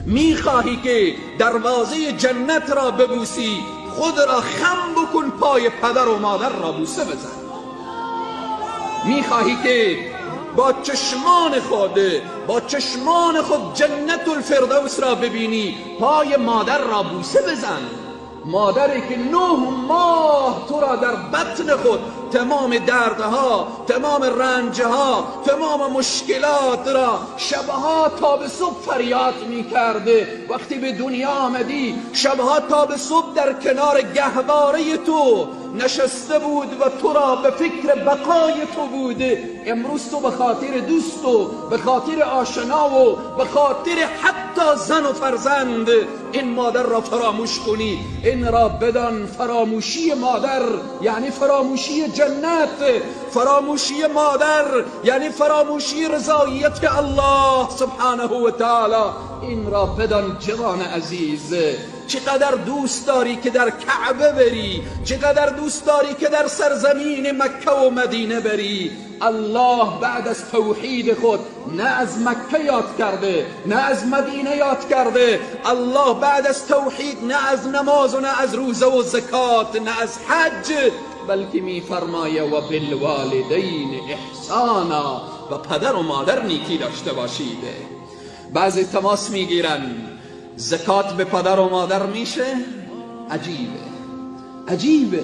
میخواهی که دروازه جنت را ببوسی، خود را خم بکن، پای پدر و مادر را بوسه بزن. میخواهی که با چشمان خود جنت الفردوس را ببینی، پای مادر را بوسه بزن. مادری که 9 ماه تو را در بطن خود تمام دردها، تمام رنجها، تمام مشکلات را شبها تا به صبح فریاد می کرده. وقتی به دنیا آمدی شبها تا به صبح در کنار گهواره تو نشسته بود و تو را به فکر بقای تو بوده. امروز تو به خاطر دوست و به خاطر آشنا و به خاطر حتی زن و فرزند این مادر را فراموش کنی. این را بدان، فراموشی مادر یعنی فراموشی جنت، فراموشی مادر یعنی فراموشی رضایت الله سبحانه و تعالی. این را بدان جوان عزیز، چقدر دوست داری که در کعبه بری، چقدر دوست داری که در سرزمین مکه و مدینه بری. الله بعد از توحید خود نه از مکه یاد کرده نه از مدینه یاد کرده. الله بعد از توحید نه از نماز و نه از روزه و زکات نه از حج، بلکه میفرمایه و بالوالدین احسانا، و پدر و مادر نیکی داشته باشید. بعضی تماس میگیرن زکات به پدر و مادر میشه؟ عجیبه.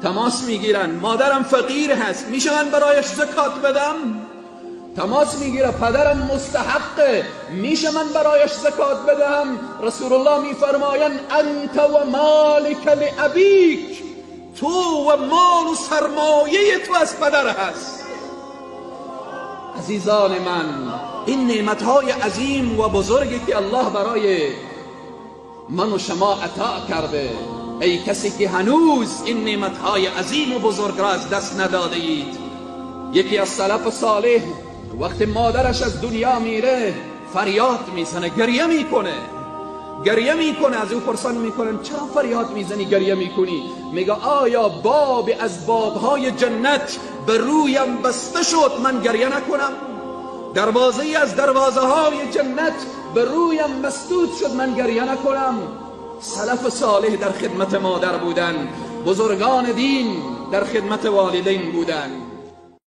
تماس میگیرن مادرم فقیر هست، میشه من برایش زکات بدم؟ تماس میگیره پدرم مستحقه، میشه من برایش زکات بدم؟ رسول الله میفرمایند انت و مالک لابیک، تو و مال و سرمایه تو از پدر هست. عزیزان من، این نعمتهای عظیم و بزرگی که الله برای من و شما عطا کرده، ای کسی که هنوز این نعمتهای عظیم و بزرگ را از دست نداده اید. یکی از سلف صالح وقتی مادرش از دنیا میره فریاد میزنه، گریه میکنه. از او پرسان میکنن چرا فریاد میزنی، گریه میکنی؟ میگه آیا باب از بابهای جنت به رویم بسته شد من گریه نکنم؟ دروازه از دروازه های جنت به رویم مسدود شد من گریه نکنم؟ سلف صالح در خدمت مادر بودن، بزرگان دین در خدمت والدین بودن.